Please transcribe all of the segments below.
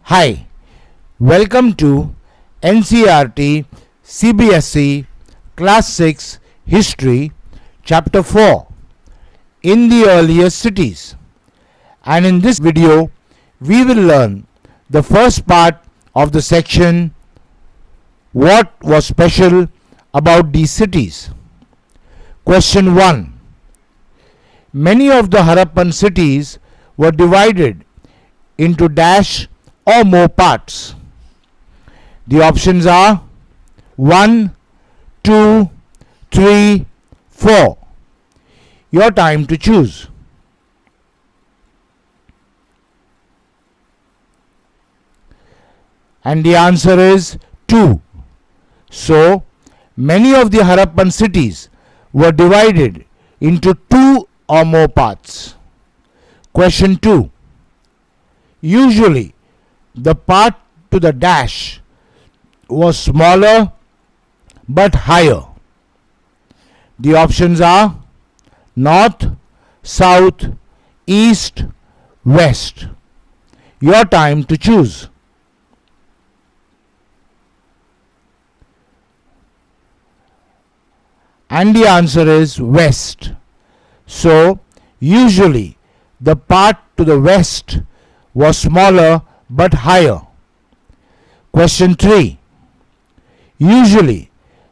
Hi, welcome to NCERT CBSE Class 6 History Chapter 4 in the earlier cities. And in this video, we will learn the first part of the section, what was special about these cities. Question 1. Many of the Harappan cities were divided into dash or more parts. The options are 1, 2, 3, 4. Your time to choose. And the answer is 2. So, many of the Harappan cities were divided into 2 or more parts. Question 2. Usually, the part to the dash was smaller but higher. The options are north, south, east, west. Your time to choose. And the answer is west. So, usually the part to the west was smaller but higher. Question 3. Usually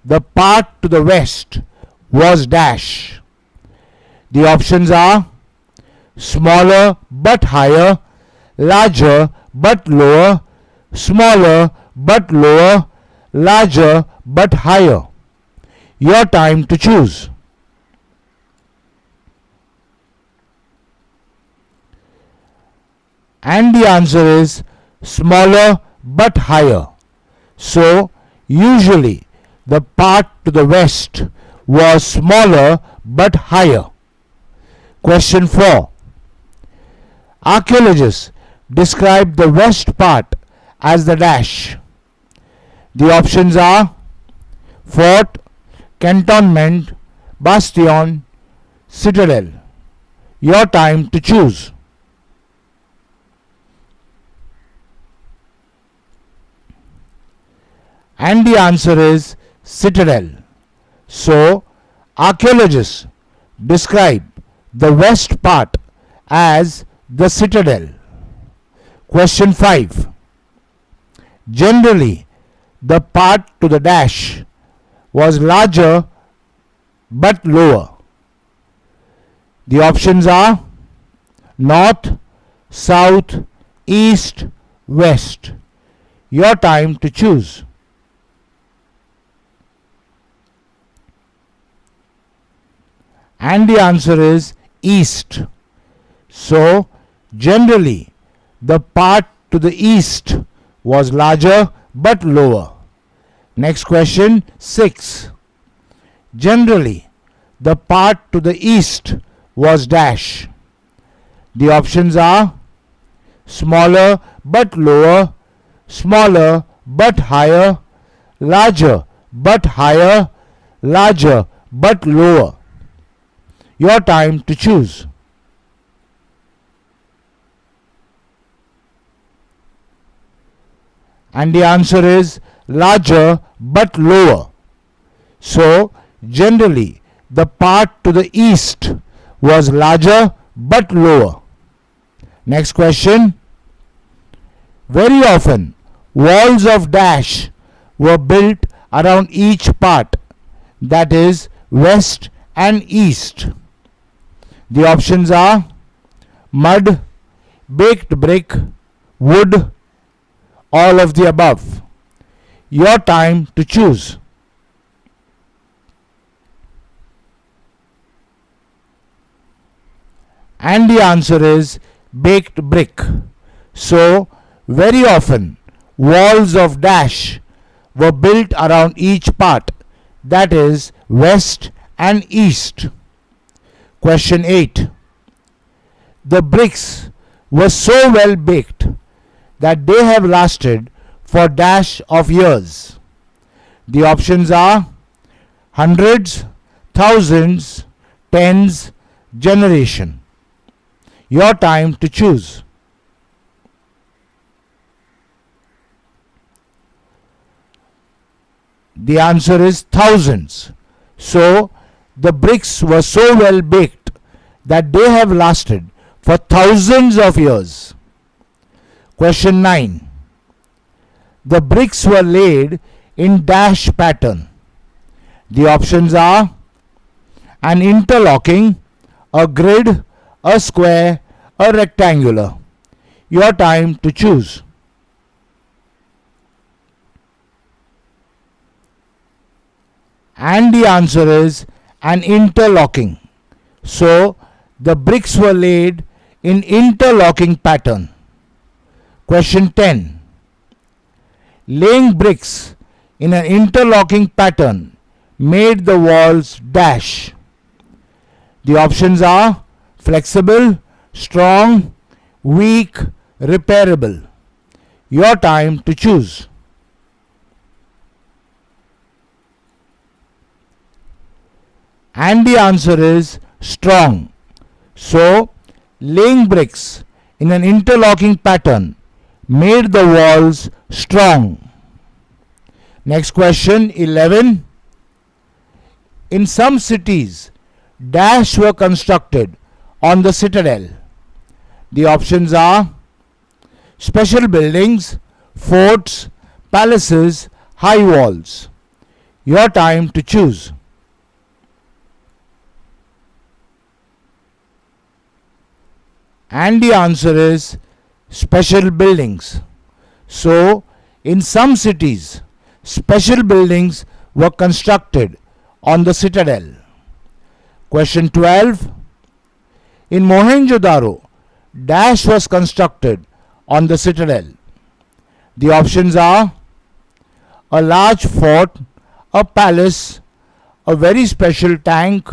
the part to the west was dash. The options are smaller but higher, larger but lower, smaller but lower, larger but higher. Your time to choose. And the answer is smaller but higher. So, usually the part to the west was smaller but higher. Question 4. Archaeologists describe the west part as the dash. The options are fort, cantonment, bastion, citadel. Your time to choose. And the answer is citadel. So, archaeologists describe the west part as the citadel. Question 5. Generally, the part to the dash was larger but lower. The options are north, south, east, west. Your time to choose. And the answer is east. So, generally, the part to the east was larger but lower. Next question 6. Generally, the part to the east was dash. The options are smaller but lower, smaller but higher, larger but higher, larger but lower. Your time to choose. And the answer is larger but lower. So, generally, the part to the east was larger but lower. Next question. Very often, walls of dash were built around each part, that is, west and east. The options are mud, baked brick, wood, all of the above. Your time to choose. And the answer is baked brick. So, very often walls of dash were built around each part, that is, west and east. Question 8. The bricks were so well baked that they have lasted for dash of years. The options are hundreds, thousands, tens, generation. Your time to choose. The answer is thousands. So, the bricks were so well baked that they have lasted for thousands of years. Question 9. The bricks were laid in dash pattern. The options are an interlocking, a grid, a square, a rectangular. Your time to choose. And the answer is an interlocking. So, the bricks were laid in interlocking pattern. Question 10. Laying bricks in an interlocking pattern made the walls dash. The options are flexible, strong, weak, repairable. Your time to choose. And the answer is strong. So, laying bricks in an interlocking pattern made the walls strong. Next question 11. In some cities, dash were constructed on the citadel. The options are special buildings, forts, palaces, high walls. Your time to choose. And the answer is special buildings. So, in some cities, special buildings were constructed on the citadel. Question 12. In Mohenjo-daro, dash was constructed on the citadel. The options are a large fort, a palace, a very special tank,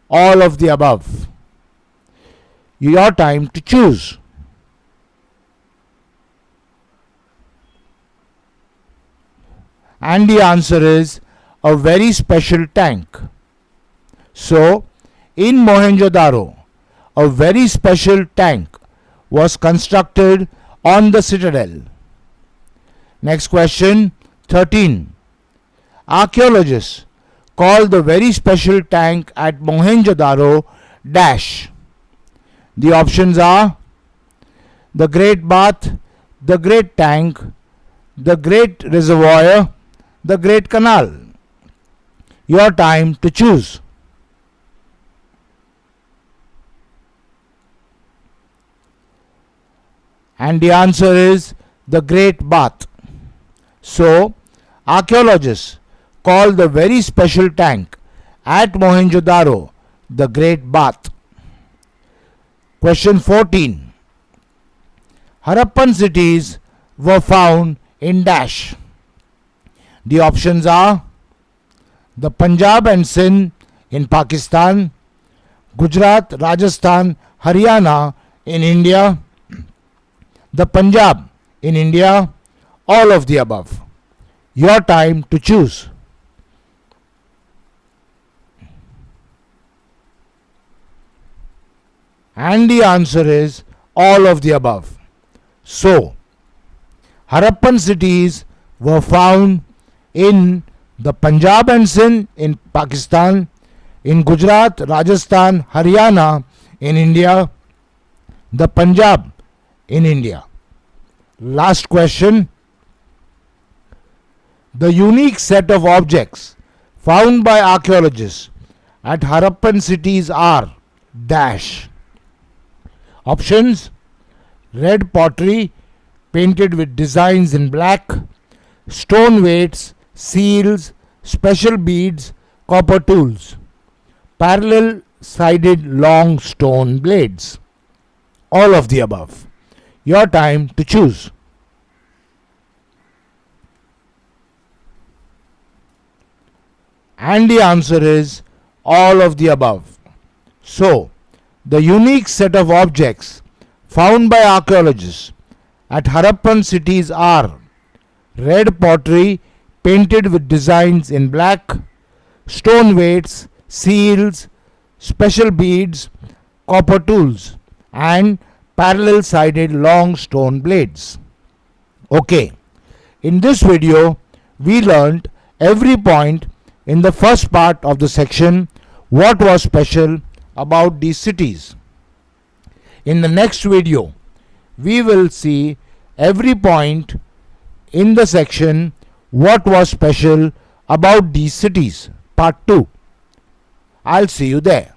all of the above. Your time to choose. And the answer is a very special tank. So, in Mohenjo-daro, a very special tank was constructed on the citadel. Next question 13. Archaeologists call the very special tank at Mohenjo-daro dash. The options are the Great Bath, the Great Tank, the Great Reservoir, the Great Canal. Your time to choose. And the answer is the Great Bath. So, archaeologists call the very special tank at Mohenjo-daro the Great Bath. Question 14. Harappan cities were found in dash. The options are the Punjab and Sindh in Pakistan, Gujarat, Rajasthan, Haryana in India, the Punjab in India, all of the above. Your time to choose. And the answer is all of the above. So, Harappan cities were found in the Punjab and Sindh in Pakistan, in Gujarat, Rajasthan, Haryana in India, the Punjab in India. Last question. The unique set of objects found by archaeologists at Harappan cities are dash. Options: red pottery painted with designs in black, stone weights, seals, special beads, copper tools, parallel sided long stone blades. All of the above. Your time to choose. And the answer is all of the above. So, the unique set of objects found by archaeologists at Harappan cities are red pottery painted with designs in black, stone weights, seals, special beads, copper tools, and parallel sided long stone blades. Okay, in this video we learnt every point in the first part of the section what was special about these cities. In the next video, we will see every point in the section what was special about these cities. Part 2. I'll see you there.